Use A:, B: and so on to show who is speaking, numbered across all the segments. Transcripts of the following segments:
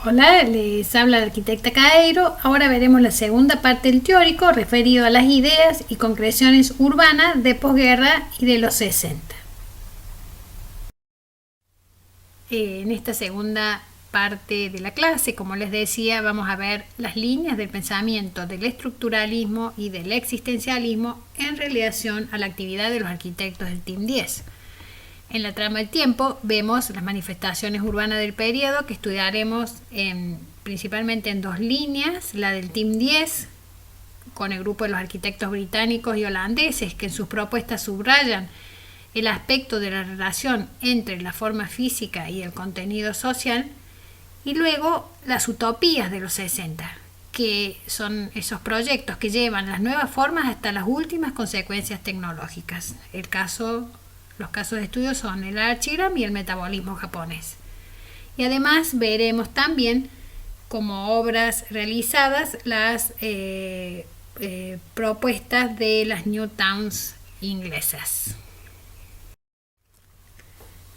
A: Hola, les habla la arquitecta Caeiro. Ahora veremos la segunda parte del teórico referido a las ideas y concreciones urbanas de posguerra y de los 60. En esta segunda parte de la clase, como les decía, vamos a ver las líneas del pensamiento del estructuralismo y del existencialismo en relación a la actividad de los arquitectos del Team 10. En la trama del tiempo vemos las manifestaciones urbanas del periodo que estudiaremos principalmente en dos líneas, la del Team 10 con el grupo de los arquitectos británicos y holandeses que en sus propuestas subrayan el aspecto de la relación entre la forma física y el contenido social, y luego las utopías de los 60, que son esos proyectos que llevan las nuevas formas hasta las últimas consecuencias tecnológicas. Los casos de estudio son el archigram y el metabolismo japonés. Y además veremos también como obras realizadas las propuestas de las New Towns inglesas.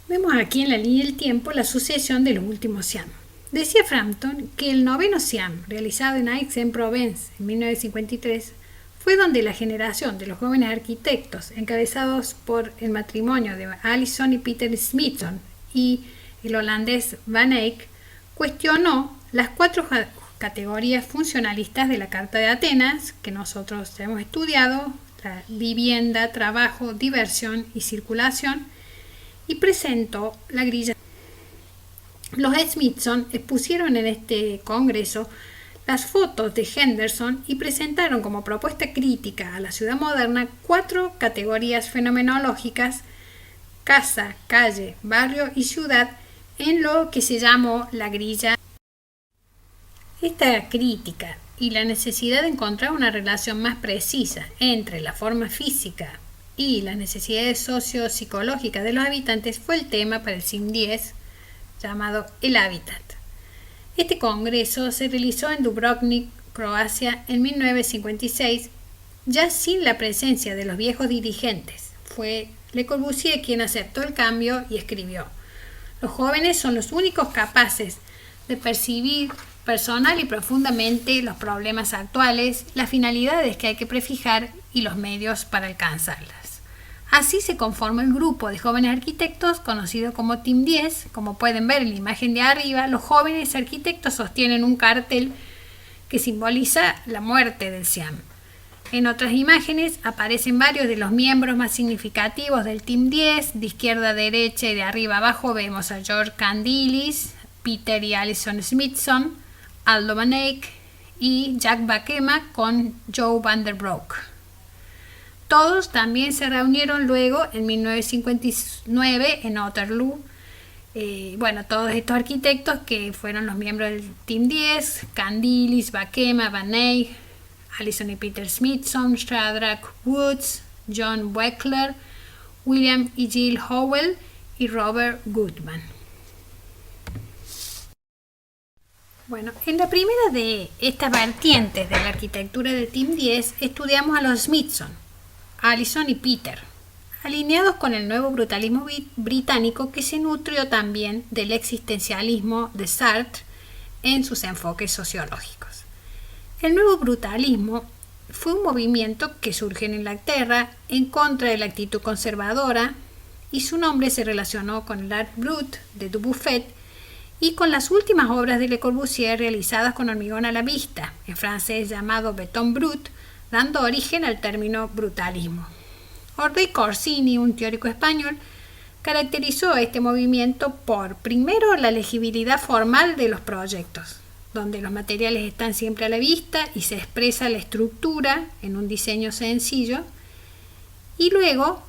A: Vemos aquí en la línea del tiempo la sucesión de los últimos Siam. Decía Frampton que el noveno Siam, realizado en Aix-en-Provence en 1953, fue donde la generación de los jóvenes arquitectos, encabezados por el matrimonio de Alison y Peter Smithson y el holandés Van Eyck, cuestionó las cuatro categorías funcionalistas de la Carta de Atenas, que nosotros hemos estudiado: la vivienda, trabajo, diversión y circulación, y presentó la grilla. Los Smithson expusieron en este congreso las fotos de Henderson y presentaron como propuesta crítica a la ciudad moderna cuatro categorías fenomenológicas: casa, calle, barrio y ciudad, en lo que se llamó la grilla. Esta crítica y la necesidad de encontrar una relación más precisa entre la forma física y las necesidades sociopsicológicas de los habitantes fue el tema para el SIM 10, llamado El Hábitat. Este congreso se realizó en Dubrovnik, Croacia, en 1956, ya sin la presencia de los viejos dirigentes. Fue Le Corbusier quien aceptó el cambio y escribió: los jóvenes son los únicos capaces de percibir personal y profundamente los problemas actuales, las finalidades que hay que prefijar y los medios para alcanzarlas. Así se conforma el grupo de jóvenes arquitectos conocido como Team 10. Como pueden ver en la imagen de arriba, los jóvenes arquitectos sostienen un cartel que simboliza la muerte del Siam. En otras imágenes aparecen varios de los miembros más significativos del Team 10. De izquierda a derecha y de arriba a abajo vemos a George Candilis, Peter y Alison Smithson, Aldo Van Eyck y Jack Bakema con Joe van der Broek. Todos también se reunieron luego en 1959 en Waterloo. Todos estos arquitectos que fueron los miembros del Team 10, Candilis, Bakema, Van Eyck, Alison y Peter Smithson, Shadrach Woods, John Weckler, William y Jill Howell y Robert Goodman. En la primera de estas vertientes de la arquitectura del Team 10 estudiamos a los Smithson, Alison y Peter, alineados con el nuevo brutalismo británico que se nutrió también del existencialismo de Sartre en sus enfoques sociológicos. El nuevo brutalismo fue un movimiento que surgió en Inglaterra en contra de la actitud conservadora, y su nombre se relacionó con el Art Brut de Dubuffet y con las últimas obras de Le Corbusier realizadas con hormigón a la vista, en francés llamado béton brut, dando origen al término brutalismo. Ordey Corsini, un teórico español, caracterizó este movimiento por, primero, la legibilidad formal de los proyectos, donde los materiales están siempre a la vista y se expresa la estructura en un diseño sencillo, y luego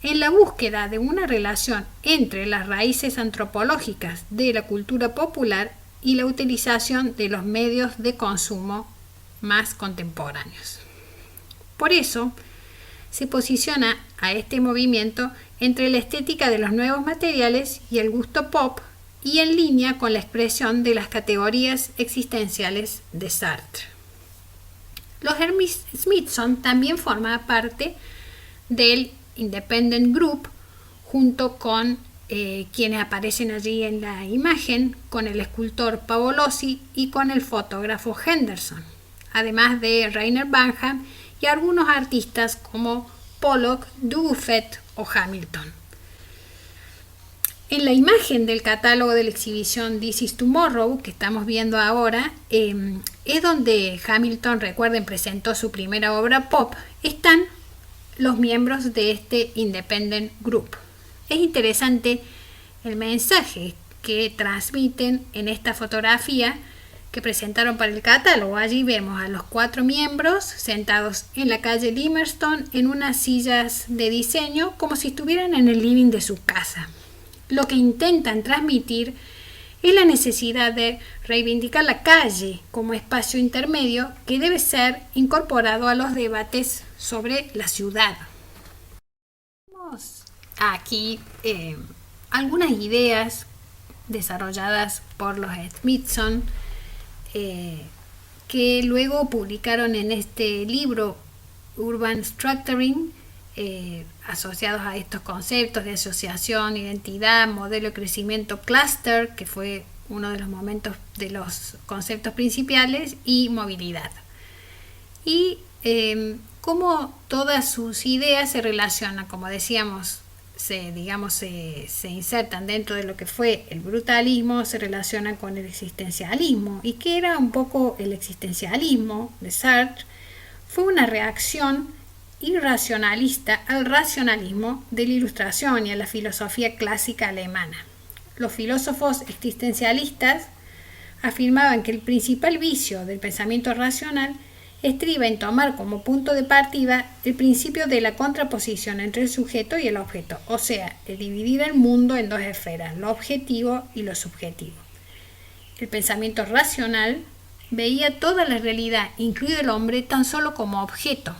A: en la búsqueda de una relación entre las raíces antropológicas de la cultura popular y la utilización de los medios de consumo más contemporáneos. Por eso se posiciona a este movimiento entre la estética de los nuevos materiales y el gusto pop, y en línea con la expresión de las categorías existenciales de Sartre. Los Smithson también forman parte del Independent Group junto con quienes aparecen allí en la imagen, con el escultor Pavolosi y con el fotógrafo Henderson, además de Rainer Banham y algunos artistas como Pollock, Dubuffet o Hamilton. En la imagen del catálogo de la exhibición This is Tomorrow, que estamos viendo ahora, es donde Hamilton, recuerden, presentó su primera obra pop. Están los miembros de este Independent Group. Es interesante el mensaje que transmiten en esta fotografía que presentaron para el catálogo. Allí vemos a los 4 miembros sentados en la calle Limerston en unas sillas de diseño como si estuvieran en el living de su casa. Lo que intentan transmitir es la necesidad de reivindicar la calle como espacio intermedio que debe ser incorporado a los debates sobre la ciudad. Vemos aquí algunas ideas desarrolladas por los Smithson que luego publicaron en este libro Urban Structuring, asociados a estos conceptos de asociación, identidad, modelo de crecimiento, cluster, que fue uno de los momentos de los conceptos principales, y movilidad. Y cómo todas sus ideas se relacionan, como decíamos, se insertan dentro de lo que fue el brutalismo, se relacionan con el existencialismo. ¿Y qué era un poco el existencialismo de Sartre? Fue una reacción irracionalista al racionalismo de la Ilustración y a la filosofía clásica alemana. Los filósofos existencialistas afirmaban que el principal vicio del pensamiento racional estriba en tomar como punto de partida el principio de la contraposición entre el sujeto y el objeto, o sea, de dividir el mundo en 2 esferas, lo objetivo y lo subjetivo. El pensamiento racional veía toda la realidad, incluido el hombre, tan solo como objeto,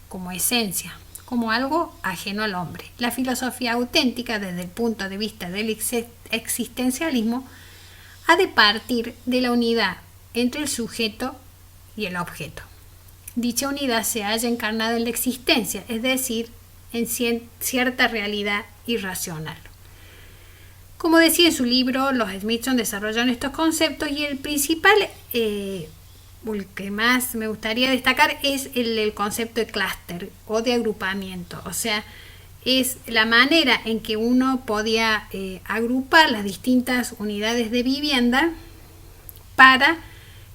A: como esencia, como algo ajeno al hombre. La filosofía auténtica, desde el punto de vista del existencialismo, ha de partir de la unidad entre el sujeto y el objeto. Dicha unidad se halla encarnada en la existencia, es decir, en cierta realidad irracional. Como decía en su libro, los Smithson desarrollaron estos conceptos y el principal, el que más me gustaría destacar es el concepto de clúster o de agrupamiento, o sea, es la manera en que uno podía agrupar las distintas unidades de vivienda para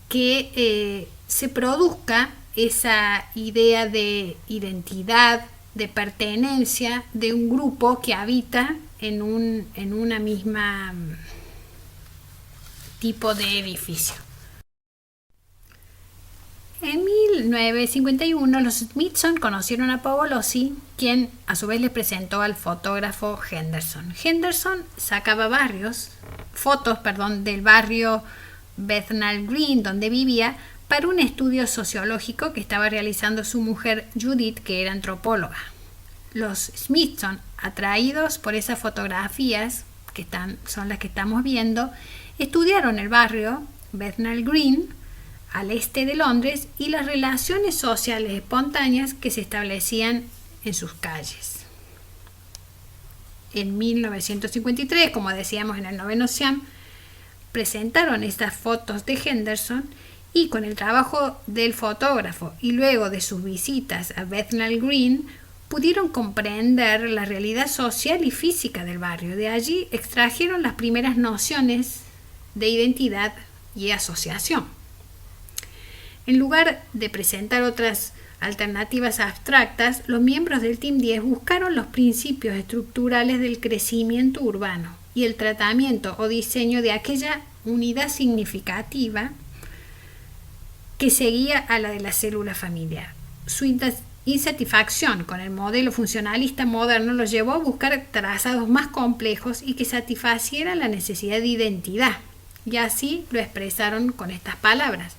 A: que se produzca esa idea de identidad, de pertenencia de un grupo que habita en una misma tipo de edificio. En 1951 los Smithson conocieron a Pavolosi, quien a su vez les presentó al fotógrafo Henderson. Henderson sacaba fotos del barrio Bethnal Green donde vivía para un estudio sociológico que estaba realizando su mujer Judith, que era antropóloga. Los Smithson, atraídos por esas fotografías, son las que estamos viendo, estudiaron el barrio Bethnal Green, al este de Londres, y las relaciones sociales espontáneas que se establecían en sus calles. En 1953, como decíamos en el 9º Siam, presentaron estas fotos de Henderson y con el trabajo del fotógrafo y luego de sus visitas a Bethnal Green pudieron comprender la realidad social y física del barrio. De allí extrajeron las primeras nociones de identidad y asociación. En lugar de presentar otras alternativas abstractas, los miembros del Team 10 buscaron los principios estructurales del crecimiento urbano y el tratamiento o diseño de aquella unidad significativa que seguía a la de la célula familiar. Su insatisfacción con el modelo funcionalista moderno los llevó a buscar trazados más complejos y que satisfacieran la necesidad de identidad, y así lo expresaron con estas palabras: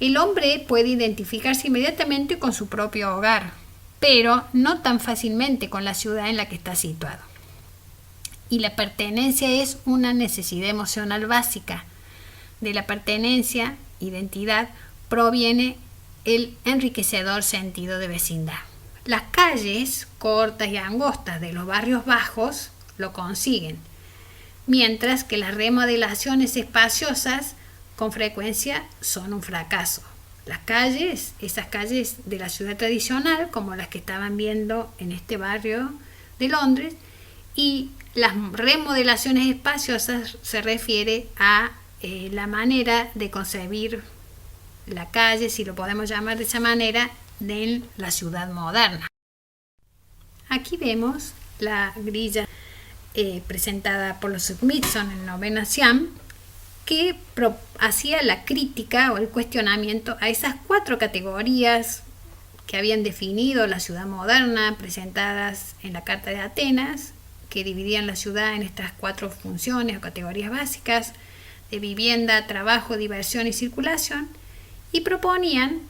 A: el hombre puede identificarse inmediatamente con su propio hogar, pero no tan fácilmente con la ciudad en la que está situado. Y la pertenencia es una necesidad emocional básica. De la pertenencia, identidad, proviene el enriquecedor sentido de vecindad. Las calles cortas y angostas de los barrios bajos lo consiguen. mientras que las remodelaciones espaciosas con frecuencia son un fracaso. Las calles, esas calles de la ciudad tradicional, como las que estaban viendo en este barrio de Londres, y las remodelaciones espaciosas se refiere a la manera de concebir la calle, si lo podemos llamar de esa manera, de la ciudad moderna. Aquí vemos la grilla presentada por los Smithson en novena Siam, que hacía la crítica o el cuestionamiento a esas 4 categorías que habían definido la ciudad moderna, presentadas en la Carta de Atenas, que dividían la ciudad en estas 4 funciones o categorías básicas de vivienda, trabajo, diversión y circulación, y proponían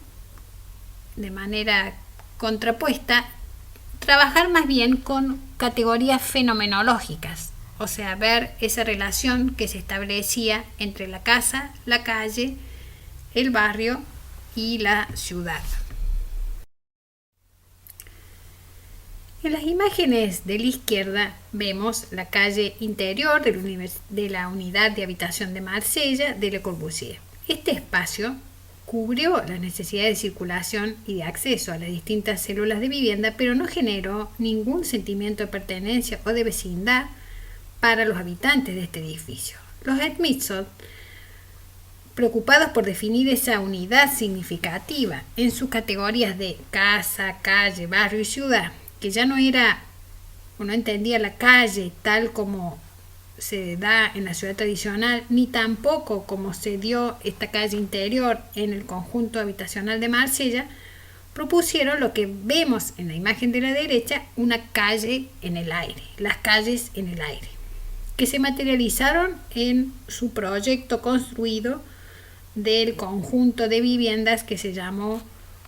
A: de manera contrapuesta trabajar más bien con categorías fenomenológicas, o sea, ver esa relación que se establecía entre la casa, la calle, el barrio y la ciudad. En las imágenes de la izquierda vemos la calle interior de la unidad de habitación de Marsella de Le Corbusier. Este espacio cubrió las necesidades de circulación y de acceso a las distintas células de vivienda, pero no generó ningún sentimiento de pertenencia o de vecindad para los habitantes de este edificio. Los Smithson, preocupados por definir esa unidad significativa en sus categorías de casa, calle, barrio y ciudad, que ya no entendía la calle tal como se da en la ciudad tradicional, ni tampoco como se dio esta calle interior en el conjunto habitacional de Marsella, propusieron lo que vemos en la imagen de la derecha, una calle en el aire, las calles en el aire, que se materializaron en su proyecto construido del conjunto de viviendas que se llamó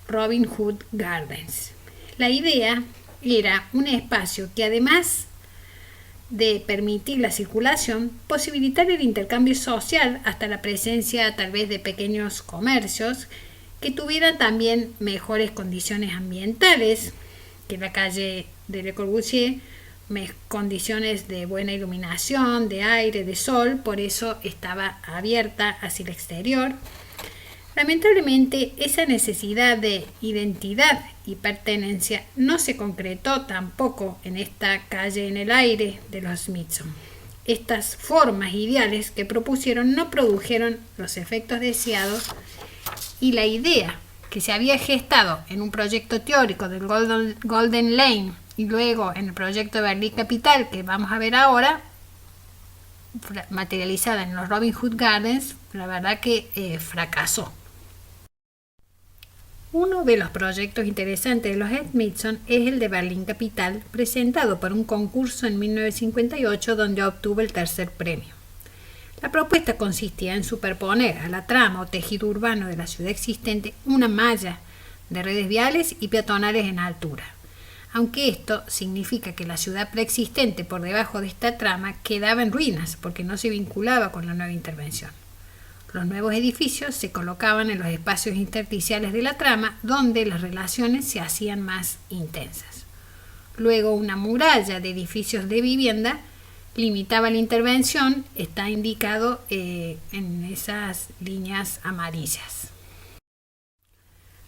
A: Robin Hood Gardens. La idea era un espacio que, además de permitir la circulación, posibilitar el intercambio social hasta la presencia tal vez de pequeños comercios que tuvieran también mejores condiciones ambientales que la calle de Le Corbusier, condiciones de buena iluminación, de aire, de sol, por eso estaba abierta hacia el exterior. Lamentablemente, esa necesidad de identidad y pertenencia no se concretó tampoco en esta calle en el aire de los Smithson. Estas formas ideales que propusieron no produjeron los efectos deseados y la idea que se había gestado en un proyecto teórico del Golden Lane y luego en el proyecto de Berlín Capital que vamos a ver ahora, materializada en los Robin Hood Gardens, la verdad que fracasó. Uno de los proyectos interesantes de los Smithson es el de Berlín Capital, presentado por un concurso en 1958 donde obtuvo el tercer premio. La propuesta consistía en superponer a la trama o tejido urbano de la ciudad existente una malla de redes viales y peatonales en altura, aunque esto significa que la ciudad preexistente por debajo de esta trama quedaba en ruinas porque no se vinculaba con la nueva intervención. Los nuevos edificios se colocaban en los espacios intersticiales de la trama donde las relaciones se hacían más intensas. Luego, una muralla de edificios de vivienda limitaba la intervención, está indicado en esas líneas amarillas.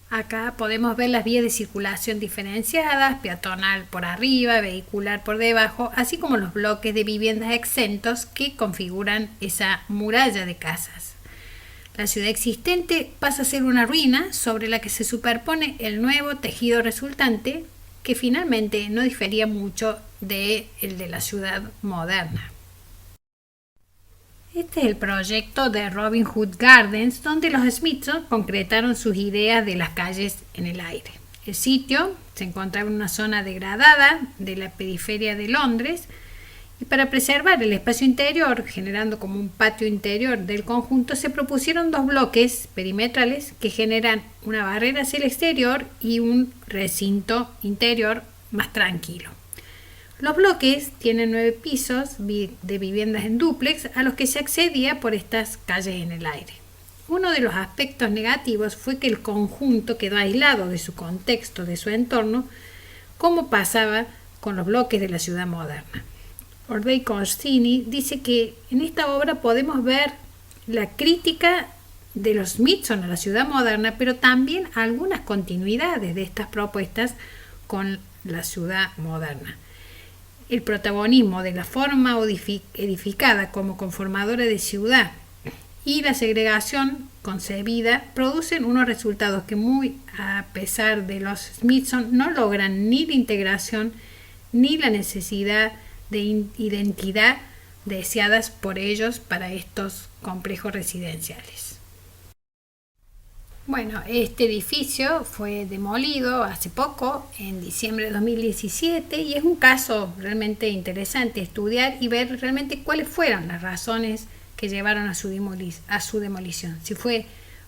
A: Acá podemos ver las vías de circulación diferenciadas, peatonal por arriba, vehicular por debajo, así como los bloques de viviendas exentos que configuran esa muralla de casas. La ciudad existente pasa a ser una ruina sobre la que se superpone el nuevo tejido resultante, que finalmente no difería mucho del de la ciudad moderna. Este es el proyecto de Robin Hood Gardens, donde los Smithson concretaron sus ideas de las calles en el aire. El sitio se encontraba en una zona degradada de la periferia de Londres, y para preservar el espacio interior, generando como un patio interior del conjunto, se propusieron 2 bloques perimetrales que generan una barrera hacia el exterior y un recinto interior más tranquilo. Los bloques tienen 9 pisos de viviendas en dúplex a los que se accedía por estas calles en el aire. Uno de los aspectos negativos fue que el conjunto quedó aislado de su contexto, de su entorno, como pasaba con los bloques de la ciudad moderna. Ordei Corsini dice que en esta obra podemos ver la crítica de los Smithson a la ciudad moderna, pero también algunas continuidades de estas propuestas con la ciudad moderna. El protagonismo de la forma edificada como conformadora de ciudad y la segregación concebida producen unos resultados que, muy a pesar de los Smithson, no logran ni la integración ni la necesidad de identidad deseadas por ellos para estos complejos residenciales. Bueno, este edificio fue demolido hace poco, en diciembre de 2017, y es un caso realmente interesante estudiar y ver realmente cuáles fueron las razones que llevaron a su demolición. Si fue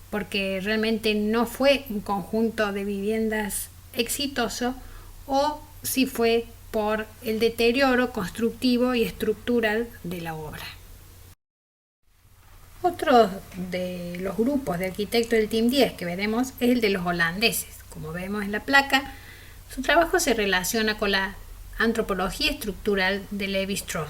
A: porque realmente no fue un conjunto de viviendas exitoso o si fue por el deterioro constructivo y estructural de la obra. Otro de los grupos de arquitectos del Team 10 que veremos es el de los holandeses. Como vemos en la placa, su trabajo se relaciona con la antropología estructural de Lévi-Strauss.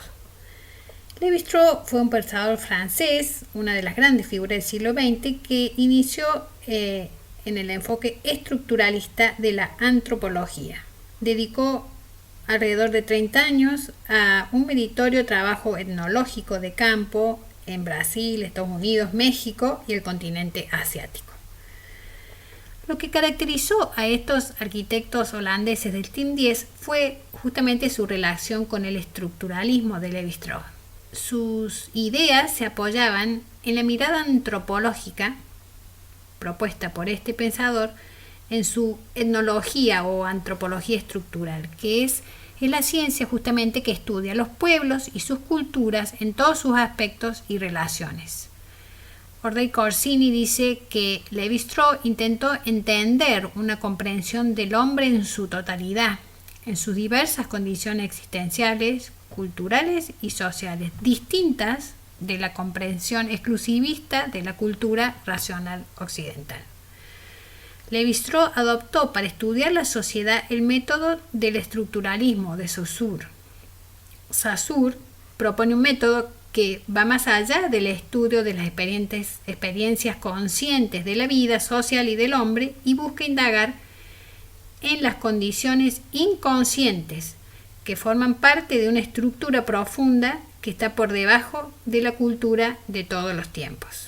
A: Lévi-Strauss fue un pensador francés, una de las grandes figuras del siglo XX, que inició en el enfoque estructuralista de la antropología. Dedicó alrededor de 30 años a un meritorio trabajo etnológico de campo en Brasil, Estados Unidos, México y el continente asiático. Lo que caracterizó a estos arquitectos holandeses del Team 10 fue justamente su relación con el estructuralismo de Lévi-Strauss. Sus ideas se apoyaban en la mirada antropológica propuesta por este pensador en su etnología o antropología estructural, que es la ciencia justamente que estudia los pueblos y sus culturas en todos sus aspectos y relaciones. Ordei Corsini dice que Lévi-Strauss intentó entender una comprensión del hombre en su totalidad, en sus diversas condiciones existenciales, culturales y sociales, distintas de la comprensión exclusivista de la cultura racional occidental. Lévi-Strauss adoptó para estudiar la sociedad el método del estructuralismo de Saussure. Saussure propone un método que va más allá del estudio de las experiencias conscientes de la vida social y del hombre y busca indagar en las condiciones inconscientes que forman parte de una estructura profunda que está por debajo de la cultura de todos los tiempos.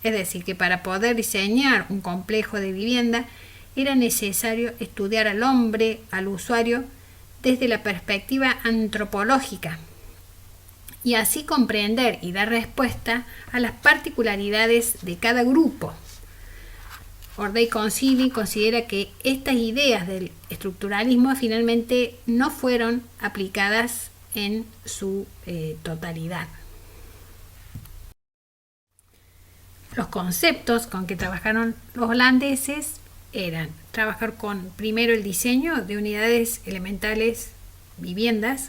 A: Es decir, que para poder diseñar un complejo de vivienda era necesario estudiar al hombre, al usuario, desde la perspectiva antropológica y así comprender y dar respuesta a las particularidades de cada grupo. Ordei Corsini considera que estas ideas del estructuralismo finalmente no fueron aplicadas en su totalidad. Los conceptos con que trabajaron los holandeses eran trabajar con primero el diseño de unidades elementales, viviendas,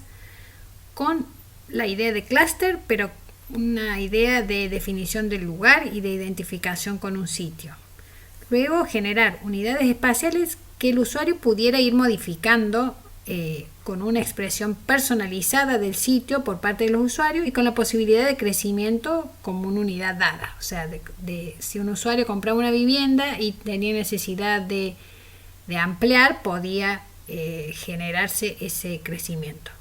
A: con la idea de clúster, pero una idea de definición del lugar y de identificación con un sitio. Luego generar unidades espaciales que el usuario pudiera ir modificando con una expresión personalizada del sitio por parte de los usuarios y con la posibilidad de crecimiento como una unidad dada. O sea, si un usuario compraba una vivienda y tenía necesidad de ampliar, podía generarse ese crecimiento.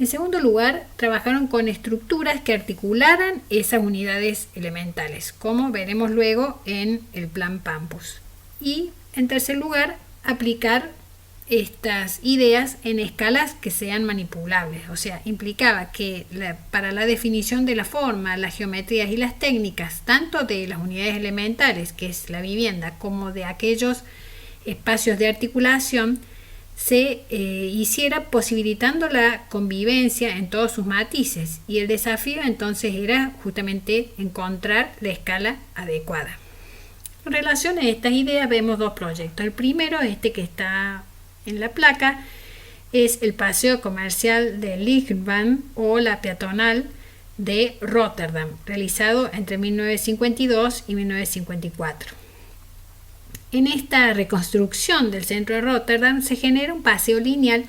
A: En segundo lugar, trabajaron con estructuras que articularan esas unidades elementales, como veremos luego en el plan Pampus. Y en tercer lugar, aplicar estas ideas en escalas que sean manipulables, o sea, implicaba que para la definición de la forma, las geometrías y las técnicas, tanto de las unidades elementales, que es la vivienda, como de aquellos espacios de articulación, se hiciera posibilitando la convivencia en todos sus matices, y el desafío entonces era justamente encontrar la escala adecuada. En relación a estas ideas vemos dos proyectos. El primero, este que está en la placa, es el paseo comercial de Lichtbahn o la peatonal de Rotterdam, realizado entre 1952 y 1954. En esta reconstrucción del centro de Rotterdam se genera un paseo lineal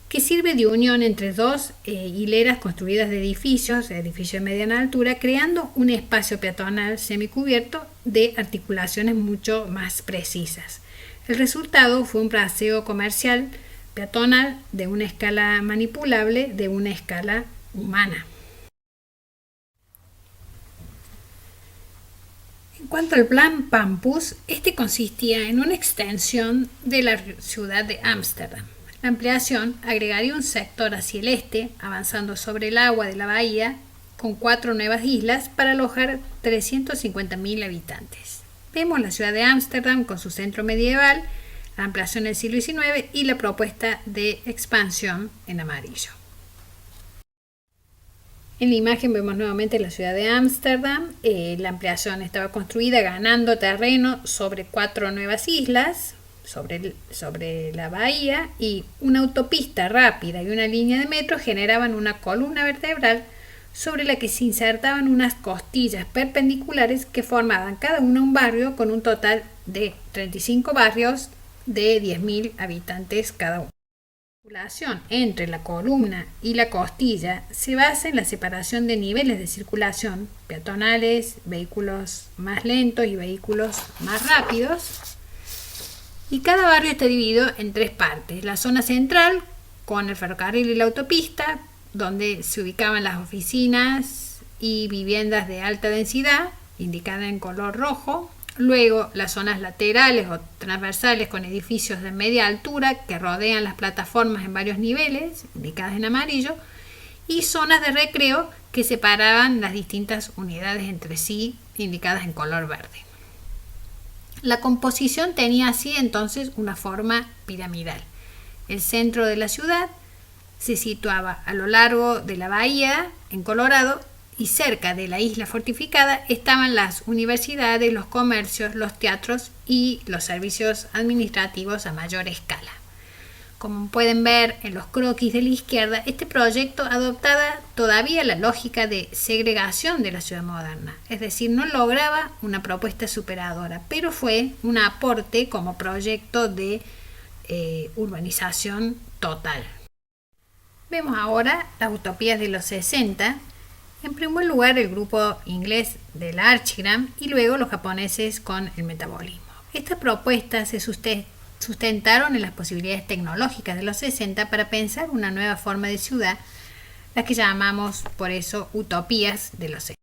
A: que sirve de unión entre dos hileras construidas de edificios de mediana altura, creando un espacio peatonal semicubierto de articulaciones mucho más precisas. El resultado fue un paseo comercial peatonal de una escala manipulable, de una escala humana. En cuanto al plan Pampus, este consistía en una extensión de la ciudad de Ámsterdam. La ampliación agregaría un sector hacia el este, avanzando sobre el agua de la bahía, con 4 nuevas islas para alojar 350.000 habitantes. Vemos la ciudad de Ámsterdam con su centro medieval, la ampliación del siglo XIX y la propuesta de expansión en amarillo. En la imagen vemos nuevamente la ciudad de Ámsterdam. La ampliación estaba construida ganando terreno sobre 4 nuevas islas, sobre la bahía, y una autopista rápida y una línea de metro generaban una columna vertebral sobre la que se insertaban unas costillas perpendiculares que formaban cada una un barrio con un total de 35 barrios de 10.000 habitantes cada uno. La circulación entre la columna y la costilla se basa en la separación de niveles de circulación peatonales, vehículos más lentos y vehículos más rápidos. Y cada barrio está dividido en 3 partes. La zona central, con el ferrocarril y la autopista, donde se ubicaban las oficinas y viviendas de alta densidad, indicada en color rojo. Luego, las zonas laterales o transversales con edificios de media altura que rodean las plataformas en varios niveles, indicadas en amarillo. Y zonas de recreo que separaban las distintas unidades entre sí, indicadas en color verde. La composición tenía así entonces una forma piramidal. El centro de la ciudad se situaba a lo largo de la bahía, en Colorado, y cerca de la isla fortificada estaban las universidades, los comercios, los teatros y los servicios administrativos a mayor escala. Como pueden ver en los croquis de la izquierda, este proyecto adoptaba todavía la lógica de segregación de la ciudad moderna, es decir, no lograba una propuesta superadora, pero fue un aporte como proyecto de urbanización total. Vemos ahora las utopías de los 60. En primer lugar, el grupo inglés del Archigram y luego los japoneses con el metabolismo. Estas propuestas se sustentaron en las posibilidades tecnológicas de los 60 para pensar una nueva forma de ciudad, las que llamamos por eso utopías de los 60.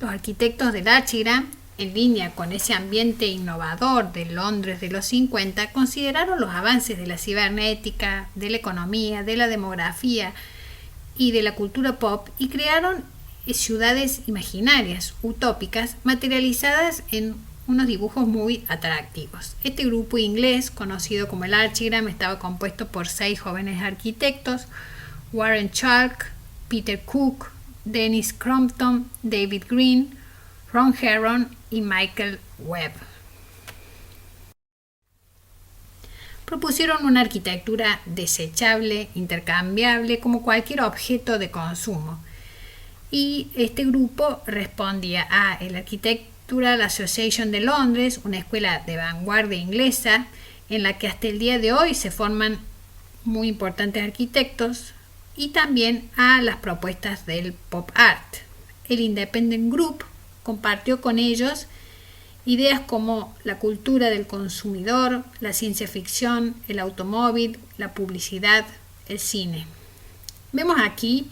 A: Los arquitectos del Archigram, en línea con ese ambiente innovador de Londres de los 50, consideraron los avances de la cibernética, de la economía, de la demografía y de la cultura pop y crearon ciudades imaginarias, utópicas, materializadas en unos dibujos muy atractivos. Este grupo inglés, conocido como el Archigram, estaba compuesto por 6 jóvenes arquitectos: Warren Chalk, Peter Cook, Dennis Crompton, David Green, Ron Heron y Michael Webb. Propusieron una arquitectura desechable, intercambiable, como cualquier objeto de consumo. Y este grupo respondía a el Architectural Association de Londres, una escuela de vanguardia inglesa en la que hasta el día de hoy se forman muy importantes arquitectos, y también a las propuestas del pop art. El Independent Group compartió con ellos ideas como la cultura del consumidor, la ciencia ficción, el automóvil, la publicidad, el cine. Vemos aquí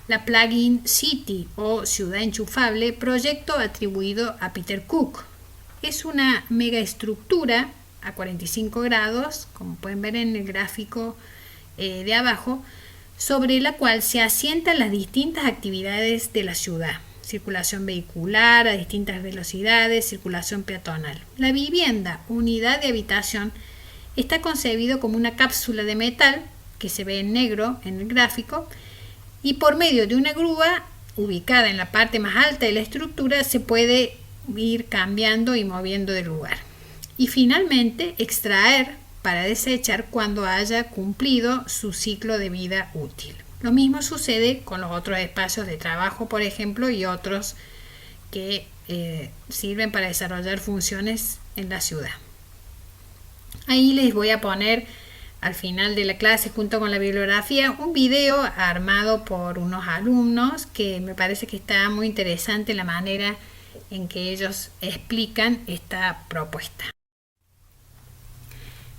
A: la Plug-in City o ciudad enchufable, proyecto atribuido a Peter Cook. Es una megaestructura a 45 grados, como pueden ver en el gráfico de abajo, sobre la cual se asientan las distintas actividades de la ciudad: circulación vehicular a distintas velocidades, circulación peatonal. La vivienda, unidad de habitación, está concebido como una cápsula de metal que se ve en negro en el gráfico, y por medio de una grúa ubicada en la parte más alta de la estructura se puede ir cambiando y moviendo de lugar. Y finalmente extraer para desechar cuando haya cumplido su ciclo de vida útil. Lo mismo sucede con los otros espacios de trabajo, por ejemplo, y otros que sirven para desarrollar funciones en la ciudad. Ahí les voy a poner al final de la clase, junto con la bibliografía, un video armado por unos alumnos que me parece que está muy interesante la manera en que ellos explican esta propuesta.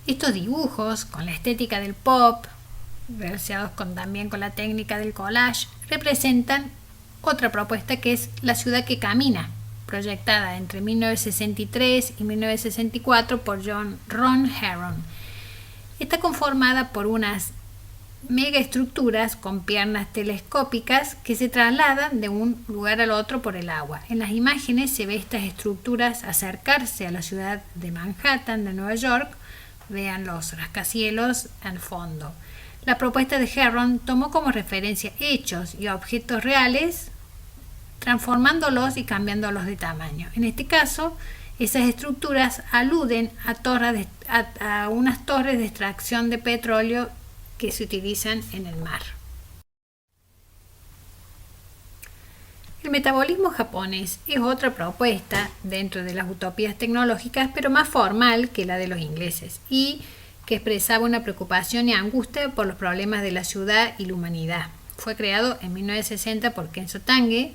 A: Estos dibujos, con la estética del pop, relacionados también con la técnica del collage, representan otra propuesta que es La ciudad que camina, proyectada entre 1963 y 1964 por Ron Herron. Está conformada por unas megaestructuras con piernas telescópicas que se trasladan de un lugar al otro por el agua. En las imágenes se ve estas estructuras acercarse a la ciudad de Manhattan, de Nueva York. Vean los rascacielos al fondo. La propuesta de Herron tomó como referencia hechos y objetos reales, transformándolos y cambiándolos de tamaño. En este caso, esas estructuras aluden a unas torres de extracción de petróleo que se utilizan en el mar. El metabolismo japonés es otra propuesta dentro de las utopías tecnológicas, pero más formal que la de los ingleses, y que expresaba una preocupación y angustia por los problemas de la ciudad y la humanidad. Fue creado en 1960 por Kenzo Tange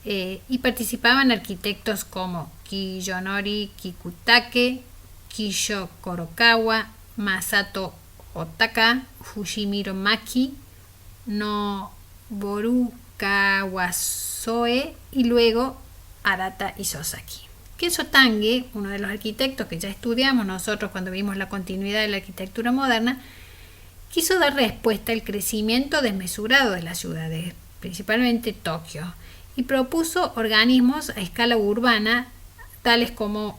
A: y participaban arquitectos como Kiyonori Kikutake, Kisho Kurokawa, Masato Otaka, Fujimiro Maki, Noboru Kawasoe y luego Arata Isozaki. Kenzo Tange, uno de los arquitectos que ya estudiamos nosotros cuando vimos la continuidad de la arquitectura moderna, quiso dar respuesta al crecimiento desmesurado de las ciudades, principalmente Tokio, y propuso organismos a escala urbana, tales como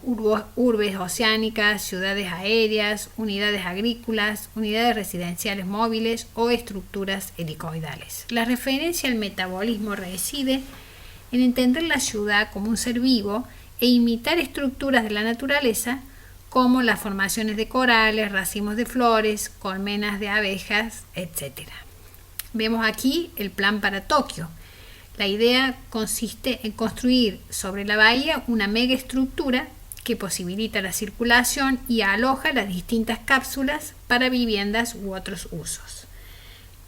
A: urbes oceánicas, ciudades aéreas, unidades agrícolas, unidades residenciales móviles o estructuras helicoidales. La referencia al metabolismo reside en entender la ciudad como un ser vivo e imitar estructuras de la naturaleza como las formaciones de corales, racimos de flores, colmenas de abejas, etc. Vemos aquí el plan para Tokio. La idea consiste en construir sobre la bahía una megaestructura que posibilita la circulación y aloja las distintas cápsulas para viviendas u otros usos.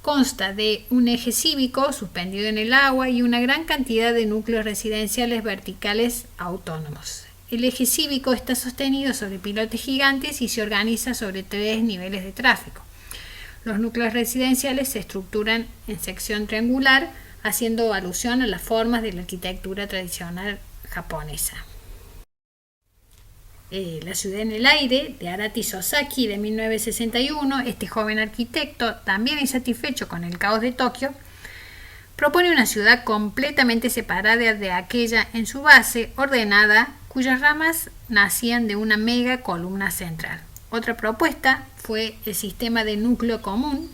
A: Consta de un eje cívico suspendido en el agua y una gran cantidad de núcleos residenciales verticales autónomos. El eje cívico está sostenido sobre pilotes gigantes y se organiza sobre 3 niveles de tráfico. Los núcleos residenciales se estructuran en sección triangular, haciendo alusión a las formas de la arquitectura tradicional japonesa. La ciudad en el aire, de Arata Isozaki, de 1961, este joven arquitecto, también insatisfecho con el caos de Tokio, propone una ciudad completamente separada de aquella en su base, ordenada, cuyas ramas nacían de una mega columna central. Otra propuesta fue el sistema de núcleo común,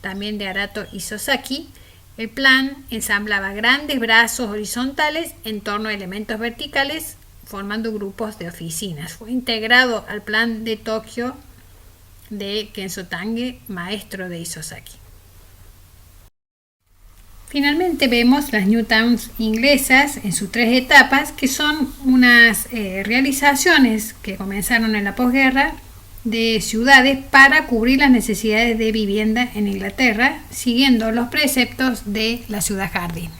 A: también de Arata Isozaki. El plan ensamblaba grandes brazos horizontales en torno a elementos verticales, formando grupos de oficinas. Fue integrado al plan de Tokio de Kenzo Tange, maestro de Isozaki. Finalmente vemos las New Towns inglesas en sus 3 etapas, que son unas realizaciones que comenzaron en la posguerra de ciudades para cubrir las necesidades de vivienda en Inglaterra, siguiendo los preceptos de la ciudad jardín.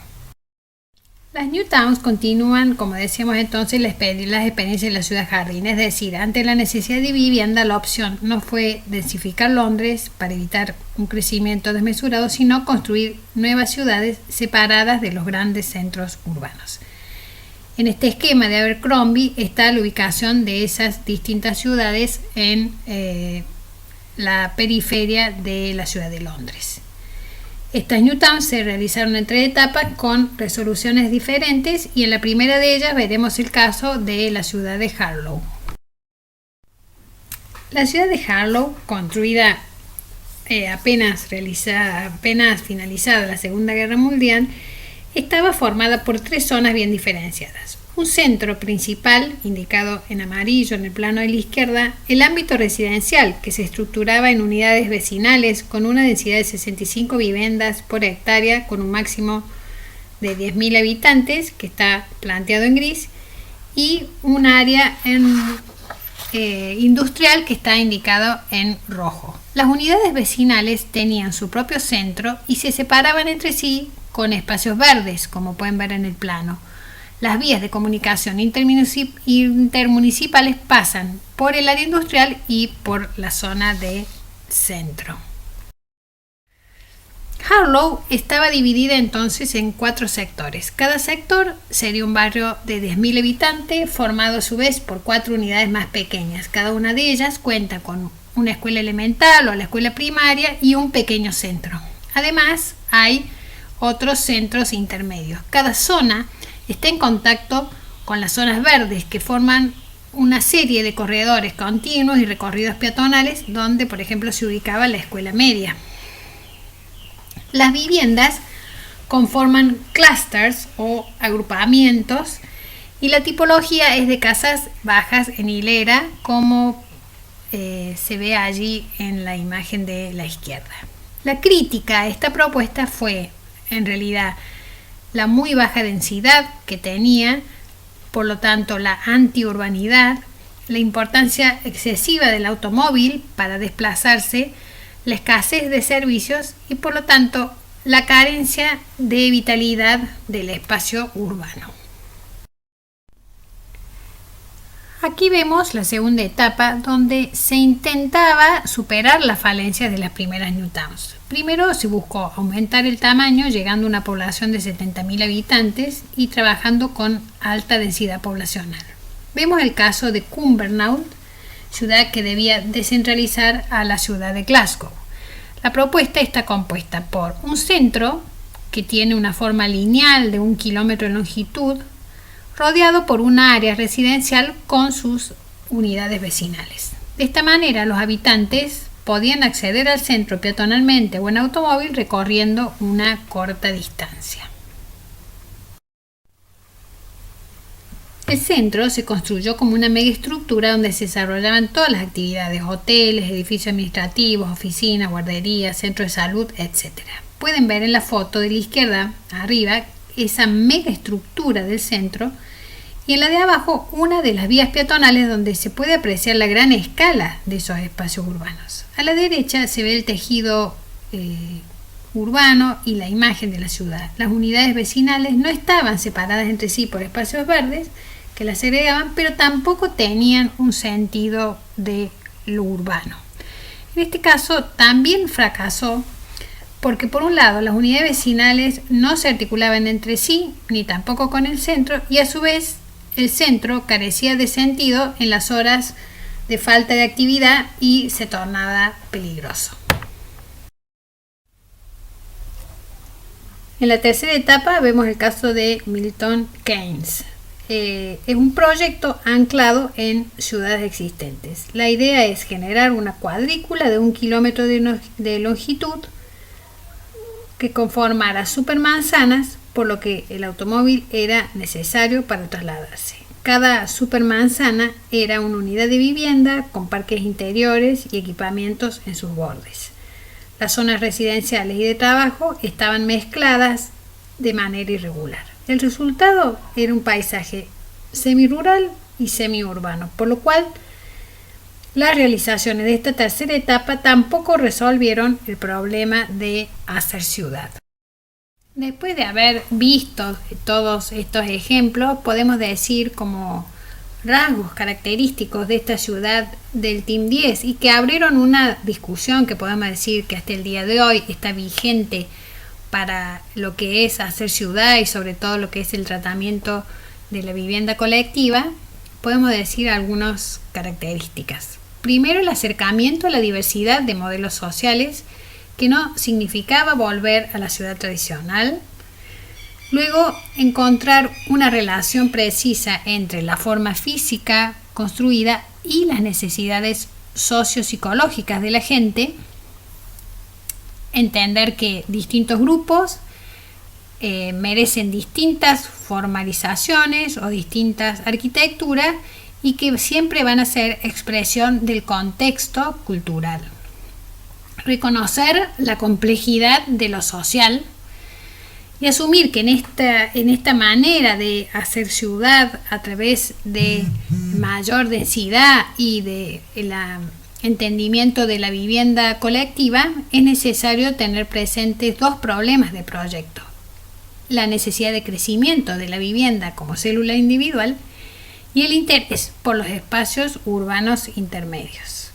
A: Las New Towns continúan, como decíamos entonces, las experiencias de la ciudad jardín, es decir, ante la necesidad de vivienda, la opción no fue densificar Londres para evitar un crecimiento desmesurado, sino construir nuevas ciudades separadas de los grandes centros urbanos. En este esquema de Abercrombie está la ubicación de esas distintas ciudades en la periferia de la ciudad de Londres. Estas New Towns se realizaron en 3 etapas con resoluciones diferentes y en la primera de ellas veremos el caso de la ciudad de Harlow. La ciudad de Harlow, construida apenas finalizada la Segunda Guerra Mundial, estaba formada por 3 zonas bien diferenciadas. Un centro principal, indicado en amarillo en el plano de la izquierda, el ámbito residencial, que se estructuraba en unidades vecinales con una densidad de 65 viviendas por hectárea, con un máximo de 10.000 habitantes, que está planteado en gris, y un área industrial que está indicado en rojo. Las unidades vecinales tenían su propio centro y se separaban entre sí con espacios verdes, como pueden ver en el plano. Las vías de comunicación intermunicipales pasan por el área industrial y por la zona de centro. Harlow estaba dividida entonces en 4 sectores. Cada sector sería un barrio de 10.000 habitantes, formado a su vez por 4 unidades más pequeñas. Cada una de ellas cuenta con una escuela elemental o la escuela primaria y un pequeño centro. Además, hay otros centros intermedios. Cada zona está en contacto con las zonas verdes, que forman una serie de corredores continuos y recorridos peatonales donde, por ejemplo, se ubicaba la escuela media. Las viviendas conforman clústeres o agrupamientos y la tipología es de casas bajas en hilera, como se ve allí en la imagen de la izquierda. La crítica a esta propuesta fue, en realidad, la muy baja densidad que tenía, por lo tanto la antiurbanidad, la importancia excesiva del automóvil para desplazarse, la escasez de servicios y por lo tanto la carencia de vitalidad del espacio urbano. Aquí vemos la segunda etapa donde se intentaba superar las falencias de las primeras New Towns. Primero se buscó aumentar el tamaño llegando a una población de 70.000 habitantes y trabajando con alta densidad poblacional. Vemos el caso de Cumbernauld, ciudad que debía descentralizar a la ciudad de Glasgow. La propuesta está compuesta por un centro que tiene una forma lineal de 1 kilómetro de longitud, rodeado por una área residencial con sus unidades vecinales. De esta manera, los habitantes podían acceder al centro peatonalmente o en automóvil recorriendo una corta distancia. El centro se construyó como una megaestructura donde se desarrollaban todas las actividades: hoteles, edificios administrativos, oficinas, guarderías, centros de salud, etc. Pueden ver en la foto de la izquierda arriba esa megaestructura del centro y en la de abajo una de las vías peatonales donde se puede apreciar la gran escala de esos espacios urbanos. A la derecha se ve el tejido urbano y la imagen de la ciudad. Las unidades vecinales no estaban separadas entre sí por espacios verdes que las segregaban, pero tampoco tenían un sentido de lo urbano. En este caso también fracasó porque, por un lado, las unidades vecinales no se articulaban entre sí ni tampoco con el centro, y a su vez el centro carecía de sentido en las horas de falta de actividad y se tornaba peligroso. En la tercera etapa vemos el caso de Milton Keynes. Es un proyecto anclado en ciudades existentes. La idea es generar una cuadrícula de 1 kilómetro de longitud que conformara supermanzanas, por lo que el automóvil era necesario para trasladarse. Cada supermanzana era una unidad de vivienda con parques interiores y equipamientos en sus bordes. Las zonas residenciales y de trabajo estaban mezcladas de manera irregular. El resultado era un paisaje semirural y semiurbano, por lo cual las realizaciones de esta tercera etapa tampoco resolvieron el problema de hacer ciudad. Después de haber visto todos estos ejemplos, podemos decir como rasgos característicos de esta ciudad del Team 10 y que abrieron una discusión que podemos decir que hasta el día de hoy está vigente para lo que es hacer ciudad y sobre todo lo que es el tratamiento de la vivienda colectiva. Podemos decir algunas características. Primero, el acercamiento a la diversidad de modelos sociales, que no significaba volver a la ciudad tradicional. Luego, encontrar una relación precisa entre la forma física construida y las necesidades sociopsicológicas de la gente. Entender que distintos grupos merecen distintas formalizaciones o distintas arquitecturas y que siempre van a ser expresión del contexto cultural. Reconocer la complejidad de lo social y asumir que en esta manera de hacer ciudad a través de mayor densidad y de entendimiento de la vivienda colectiva, es necesario tener presentes dos problemas de proyecto: la necesidad de crecimiento de la vivienda como célula individual y el interés por los espacios urbanos intermedios.